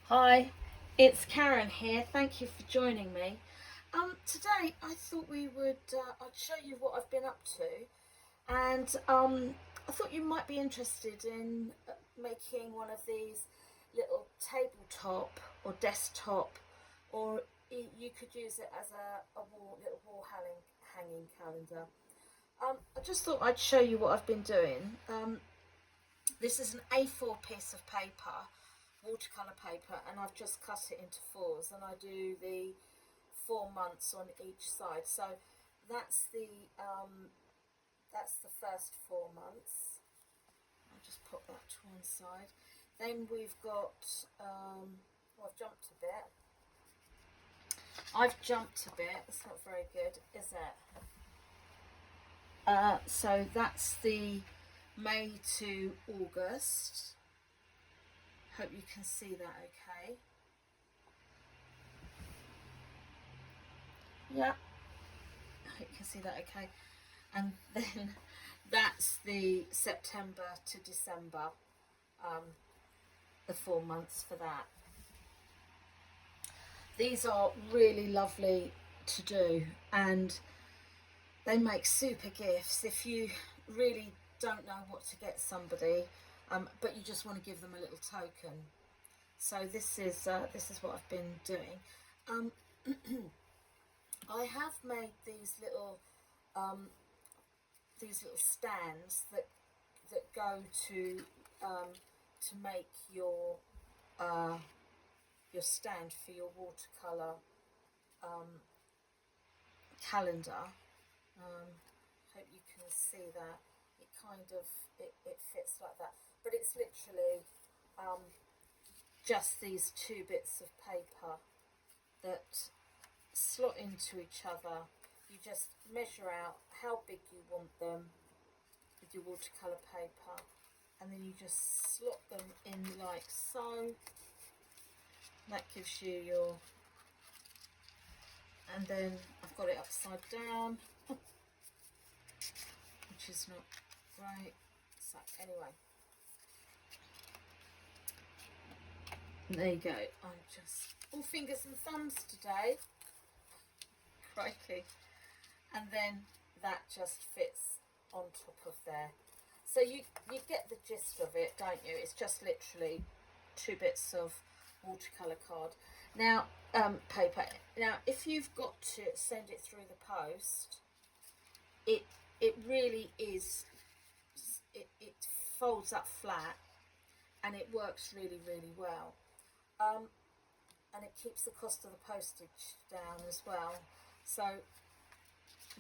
Hi, it's Karen here. Thank you for joining me. Today I thought I'd show you what I've been up to, and I thought you might be interested in making one of these little tabletop or desktop, or you could use it as a little wall hanging calendar. I just thought I'd show you what I've been doing. This is an A4 piece of paper, watercolour paper, and I've just cut it into fours, and I do the 4 months on each side. So that's the um, that's the first 4 months. I'll just put that to one side. Then we've got well, I've jumped a bit. It's not very good, is it? So that's the May to August. Hope you can see that okay. Yeah, I hope you can see that okay. And then that's the September to December, the 4 months for that. These are really lovely to do, and they make super gifts if you really don't know what to get somebody, but you just want to give them a little token. So this is what I've been doing. Um, I have made um, these little stands that go to make your stand for your watercolor calendar. Hope you can see that. It fits like that, but it's literally just these two bits of paper that slot into each other. You just measure out how big you want them with your watercolour paper, and then you just slot them in like so. That gives you your, and then I've got it upside down, which is not great. So anyway, there you go. I'm just all fingers and thumbs today. Crikey. And then that just fits on top of there. So you get the gist of it, don't you? It's just literally two bits of watercolour card. Now, paper. Now, if you've got to send it through the post, it really is. It folds up flat, and it works really well. And it keeps the cost of the postage down as well. So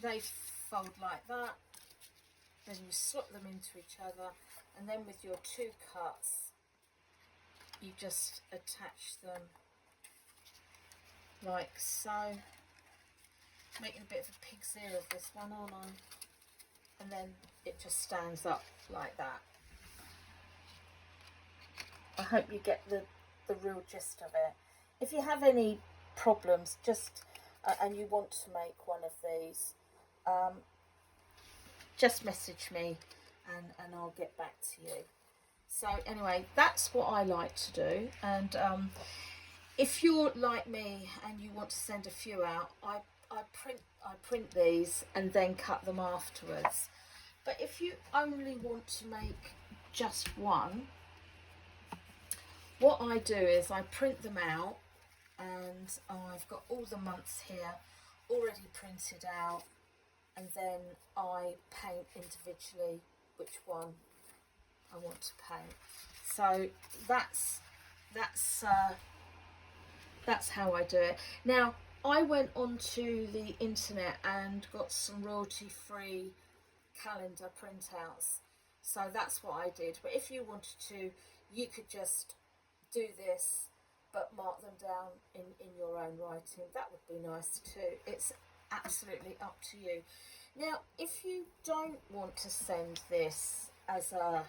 they fold like that, then you slot them into each other, and then with your two cuts you just attach them like so. Making a bit of a pig's ear of this one, aren't I? And then it just stands up like that. I hope you get the real gist of it. If you have any problems, just and you want to make one of these, just message me and I'll get back to you. So anyway, that's what I like to do. And if you're like me and you want to send a few out, I print these and then cut them afterwards. But if you only want to make just one, what I do is I print them out, and I've got all the months here already printed out, and then I paint individually which one I want to paint. So that's how I do it. Now, I went onto the internet and got some royalty-free calendar printouts. So that's what I did. But if you wanted to, you could just do this but mark them down in your own writing. That would be nice too. It's absolutely up to you. Now, if you don't want to send this as a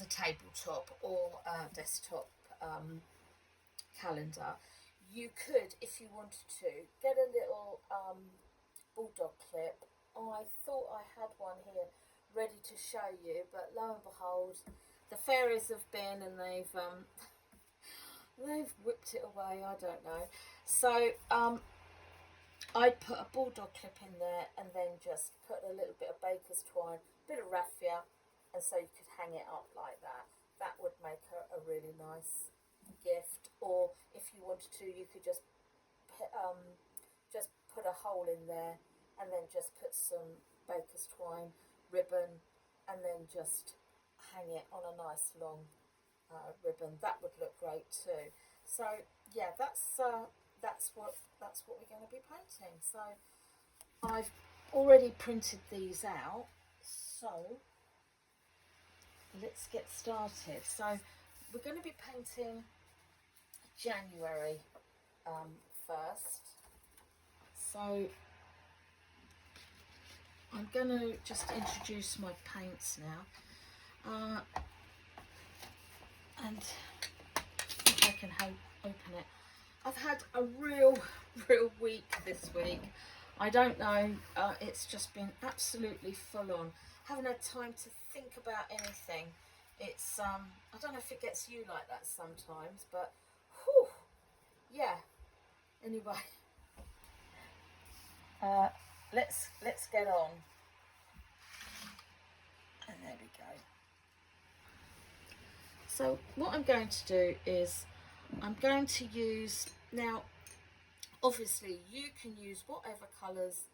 tabletop or a desktop calendar, you could, if you wanted to, get a little bulldog clip. I thought I had one here ready to show you, but lo and behold, the fairies have been and they've whipped it away. I don't know. So I'd put a bulldog clip in there and then just put a little bit of baker's twine, a bit of raffia, and so you could hang it up like that. That would make a really nice gift. Or if you wanted to, you could just put a hole in there and then just put some baker's twine ribbon and then just hang it on a nice long ribbon. That would look great too. So yeah, that's what we're going to be painting. So I've already printed these out, so let's get started. So we're going to be painting January first. So I'm going to just introduce my paints now, and if I can open it. I've had a real week this week. I don't know, it's just been absolutely full on. Haven't had time to think about anything. It's I don't know if it gets you like that sometimes, but whew, yeah. Anyway, let's get on. And there we go. So what I'm going to do is I'm going to use, now obviously you can use whatever colours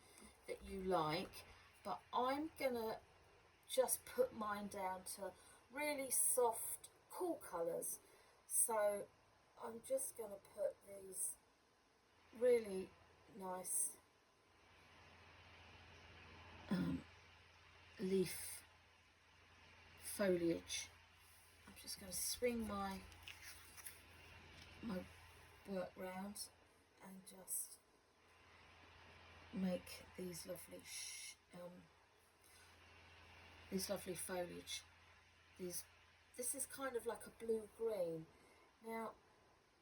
that you like, but I'm gonna just put mine down to really soft, cool colours. So I'm just gonna put these really nice leaf foliage. I'm just going to swing my work round and just make these lovely foliage. This is kind of like a blue green. Now,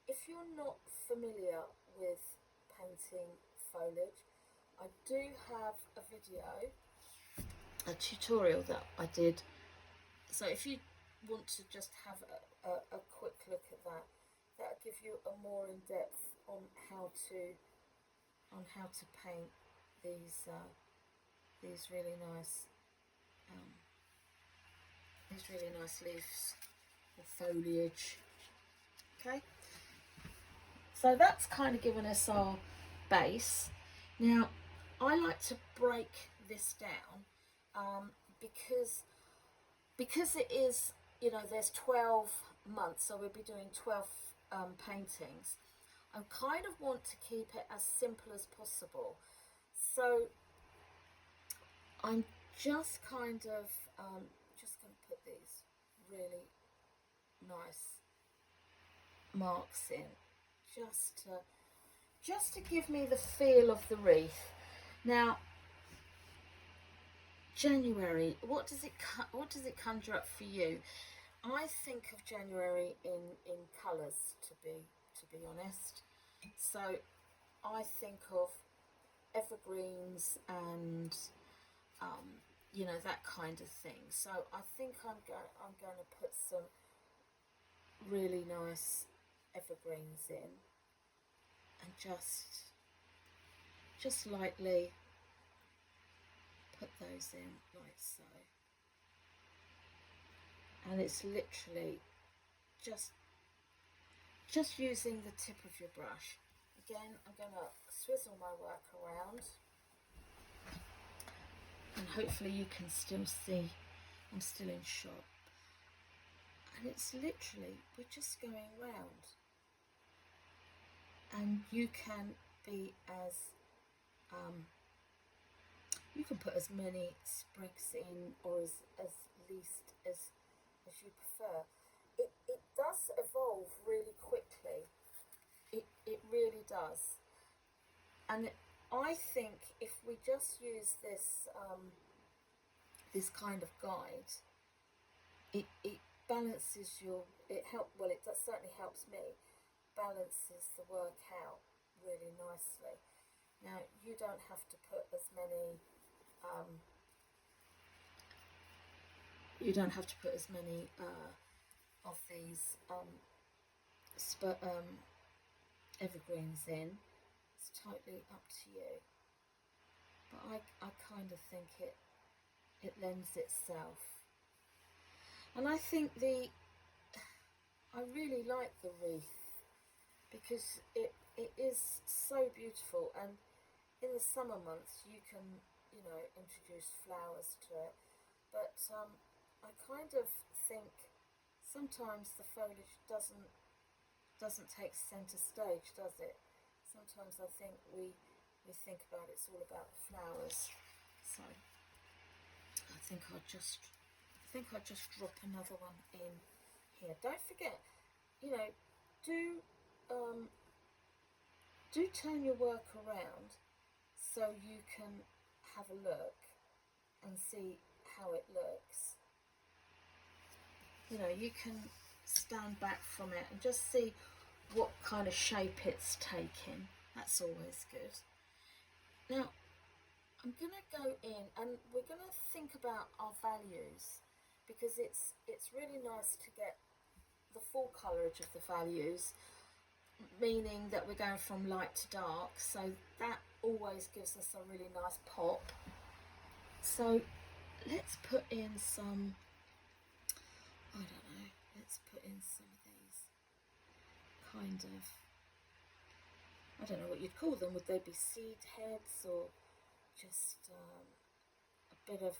if you're not familiar with painting foliage, I do have a video, a tutorial that I did. So if you want to just have a quick look at that, that'll give you a more in depth on how to paint these really nice leaves or foliage. Okay, so that's kind of given us our base. Now I like to break this down because it is, you know, there's 12 months, so we'll be doing 12 paintings. I kind of want to keep it as simple as possible, so I'm just kind of just going to put these really nice marks in, just to give me the feel of the wreath. Now, January, what does it conjure up for you? I think of January in colours, to be honest. So I think of evergreens and you know, that kind of thing. So I think I'm going to put some really nice evergreens in and just lightly put those in like so. And it's literally just using the tip of your brush. Again, I'm going to swizzle my work around, and hopefully you can still see I'm still in shot. And it's literally, we're just going round, and you can be as you can put as many sprigs in or as least as you prefer. It does evolve really quickly. It really does. And I think if we just use this this kind of guide, it balances it certainly helps me, balances the work out really nicely. Now, you don't have to put as many of these evergreens in. It's totally up to you, but I kind of think it lends itself. And I think I really like the wreath because it is so beautiful, and in the summer months you can, you know, introduce flowers to it, but I kind of think sometimes the foliage doesn't take centre stage, does it? Sometimes I think we think about it's all about the flowers. So I think I'll just drop another one in here. Don't forget, you know, do turn your work around so you can have a look and see how it looks. You know, you can stand back from it and just see what kind of shape it's taking. That's always good. Now I'm going to go in and we're going to think about our values, because it's really nice to get the full colourage of the values, meaning that we're going from light to dark, so that always gives us a really nice pop. So let's put in some, I don't know, let's put in some of these kind of, I don't know what you'd call them. Would they be seed heads or just a bit of,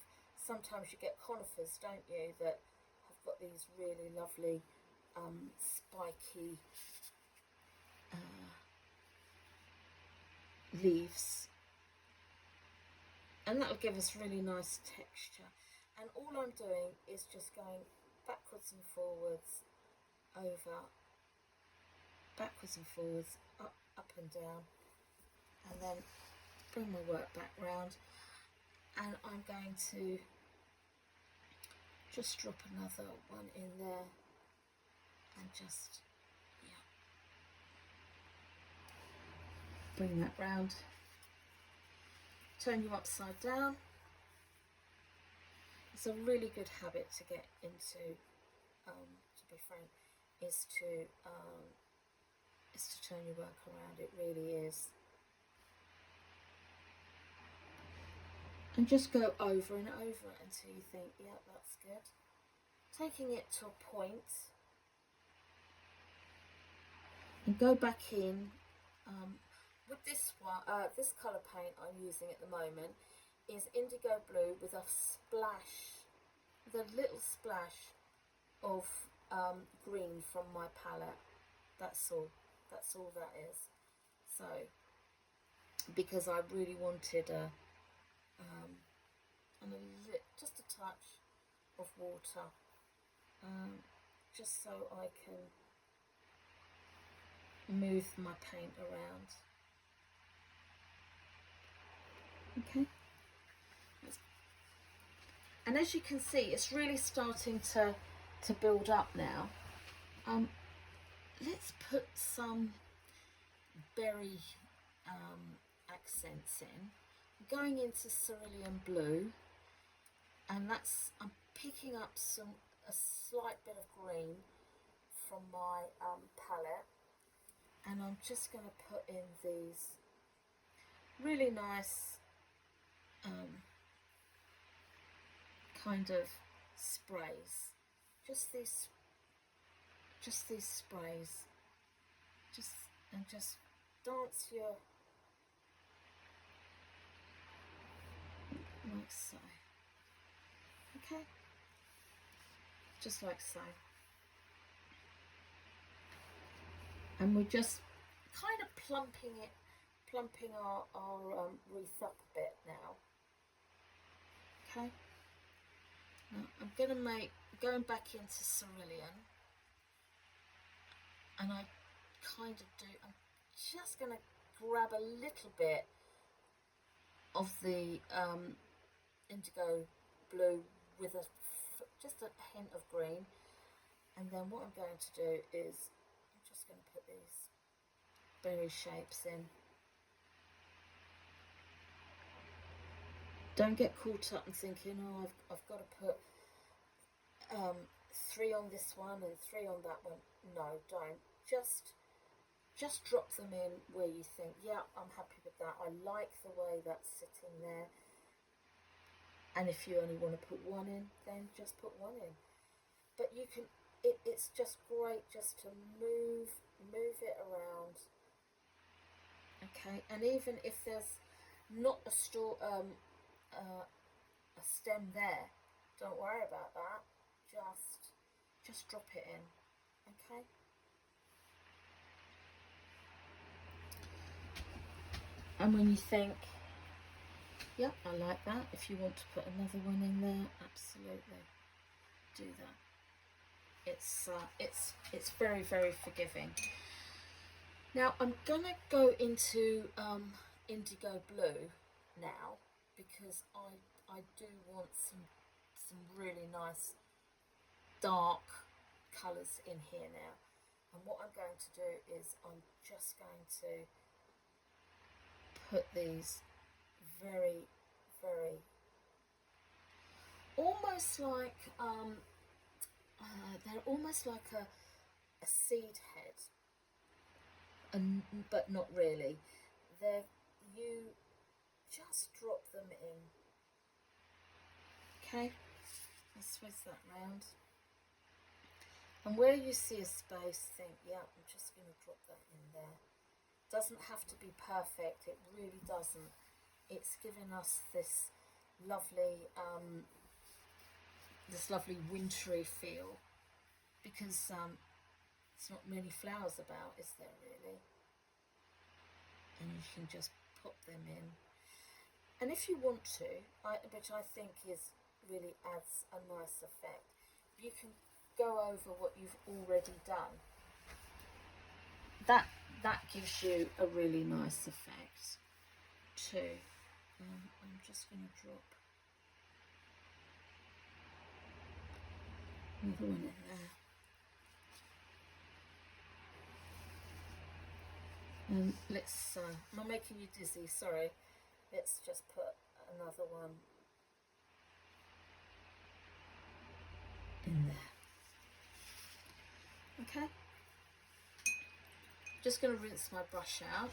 sometimes you get conifers, don't you, that have got these really lovely spiky leaves, and that will give us really nice texture. And all I'm doing is just going backwards and forwards, over, backwards and forwards, up and down, and then bring my work back round, and I'm going to just drop another one in there and just, yeah, bring that round, turn you upside down. It's a really good habit to get into, to be frank, is to turn your work around. It really is. And just go over and over until you think, yeah, that's good. Taking it to a point, and go back in. With this one, this colour paint I'm using at the moment is indigo blue with a splash, with a little splash of green from my palette. That's all that is. So, because I really wanted just a touch of water, just so I can move my paint around. Okay, and as you can see, it's really starting to build up now. Let's put some berry accents in. I'm going into cerulean blue, and I'm picking up a slight bit of green from my palette, and I'm just going to put in these really nice kind of sprays, just these sprays, just dance your, like so. Okay, just like so. And we're just kind of plumping our wreath up a bit now. Okay, now I'm going back into cerulean, and I'm just going to grab a little bit of the indigo blue with just a hint of green, and then what I'm going to do is I'm just going to put these berry shapes in. Don't get caught up in thinking, oh, I've got to put 3 on this one and 3 on that one. No, don't. Just drop them in where you think, yeah, I'm happy with that. I like the way that's sitting there. And if you only want to put one in, then just put one in. But you can, it's just great just to move it around. Okay, and even if there's not a stem there, don't worry about that. Just drop it in. Okay. And when you think, yep, I like that. If you want to put another one in there, absolutely do that. It's very, very forgiving. Now I'm gonna go into indigo blue now, because I do want some really nice dark colours in here now. And what I'm going to do is I'm just going to put these very, very, almost like they're almost like a seed head, but not really. You just drop them in. Okay, let's switch that round. And where you see a space, think, yeah, I'm just going to drop that in there. Doesn't have to be perfect, it really doesn't. It's giving us this lovely wintry feel, because it's not many flowers about, is there really? And you can just pop them in. And if you want to, which I think really adds a nice effect, you can go over what you've already done. That gives you a really nice effect too. I'm just going to drop another one in there. Let's, am I making you dizzy? Sorry. Let's just put another one in there. Okay. Just going to rinse my brush out.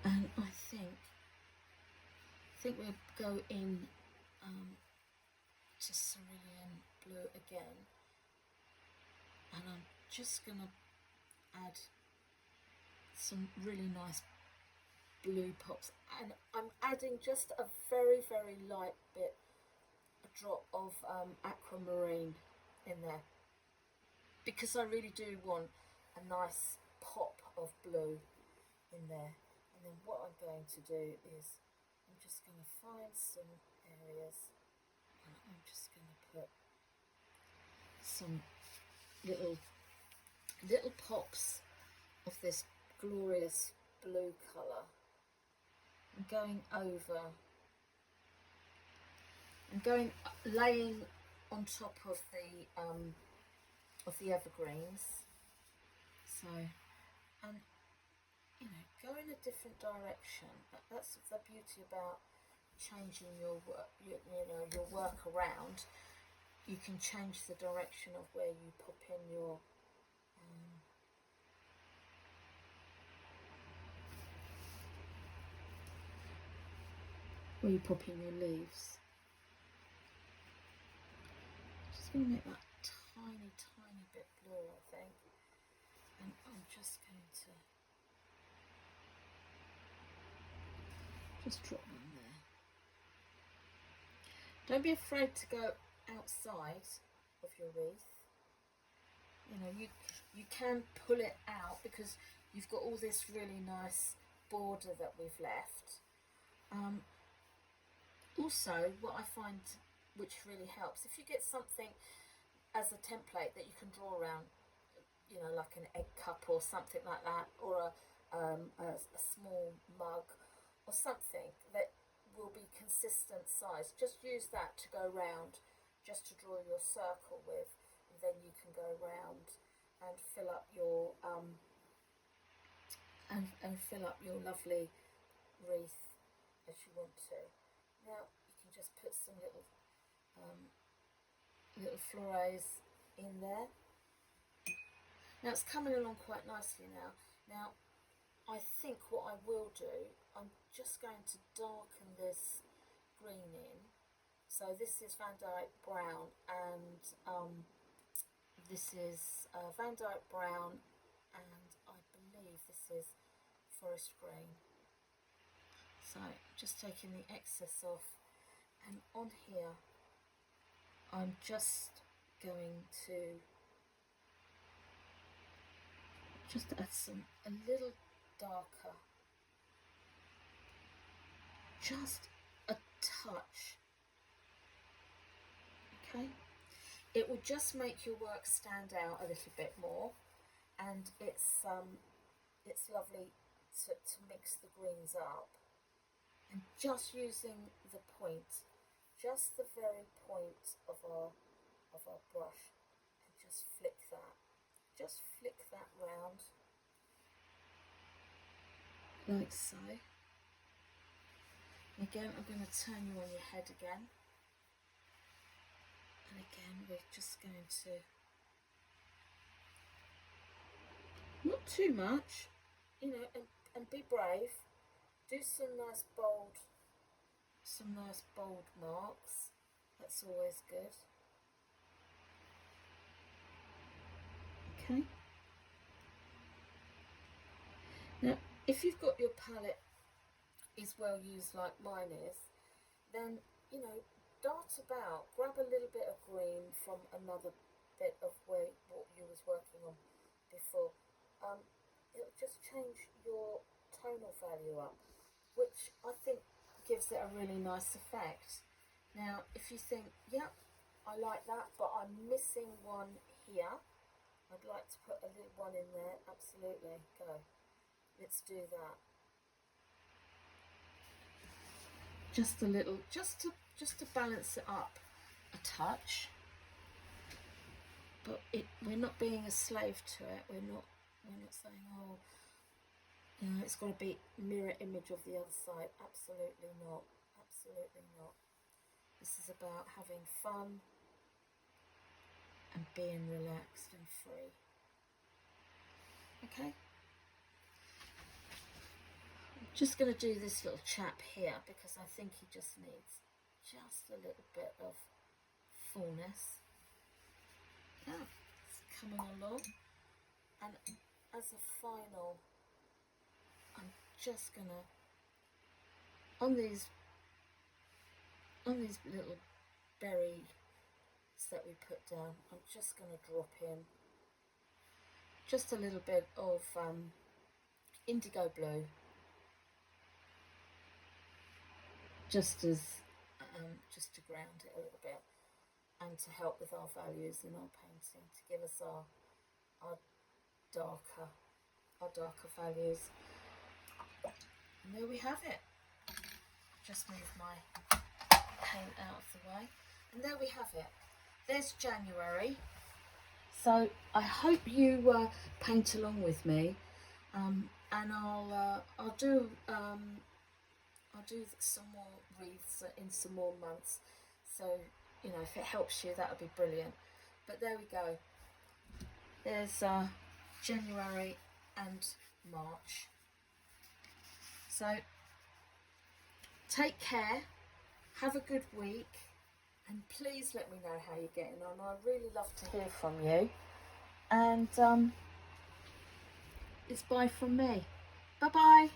And I think we'll go in to cerulean blue again. And I'm just going to add some really nice blue pops, and I'm adding just a very, very light bit, a drop of aquamarine in there, because I really do want a nice pop of blue in there. And then what I'm going to do is I'm just going to find some areas, and I'm just going to put some little pops of this glorious blue colour, and laying on top of the evergreens. So, and you know, go in a different direction. That's the beauty about changing your work. Your work around. You can change the direction of where you pop in your leaves. Just going to make that tiny, tiny bit blue, I think. And I'm just going to just drop them there. Don't be afraid to go outside of your wreath. You know, you can pull it out, because you've got all this really nice border that we've left. Also, what I find which really helps, if you get something as a template that you can draw around, you know, like an egg cup or something like that, or a small mug or something that will be consistent size, just use that to go round, just to draw your circle with, and then you can go round and fill up your lovely wreath as you want to. Now you can just put some little flores in there. Now it's coming along quite nicely now. Now I think what I will do, I'm just going to darken this green in. So this is Van Dyke Brown, and this is Van Dyke Brown, and I believe this is Forest Green. So just taking the excess off, and on here I'm just going to add a little darker, just a touch. Okay, it will just make your work stand out a little bit more, and it's lovely to mix the greens up, and just using the point, just the very point of our brush, and just flick that round like so. Again, I'm going to turn you on your head again. And again, we're just going to, not too much, you know, and be brave. Do some nice bold marks. That's always good. Okay. Now, if you've got your palette is well used like mine is, then, you know, dart about, grab a little bit of green from another bit of what you was working on before. It'll just change your tonal value up, which I think gives it a really nice effect. Now, if you think, yep, I like that, but I'm missing one here, I'd like to put a little one in there. Absolutely, go. Let's do that. Just a little, just to balance it up a touch. But we're not being a slave to it. We're not saying, oh, you know, it's got to be mirror image of the other side. Absolutely not. Absolutely not. This is about having fun and being relaxed and free. Okay. I'm just going to do this little chap here because I think he just needs just a little bit of fullness. Yeah, it's coming along. And as a final, I'm just going to, on these little berries that we put down, I'm just going to drop in just a little bit of indigo blue, just to ground it a little bit and to help with our values in our painting, to give us our darker values. And there we have it. Just move my paint out of the way, and there we have it. There's January. So I hope you paint along with me, and I'll do some more wreaths in some more months. So, you know, if it helps you, that would be brilliant. But there we go. There's January and March. So take care, have a good week, and please let me know how you're getting on. I'd really love to hear from you. And it's bye from me. Bye bye.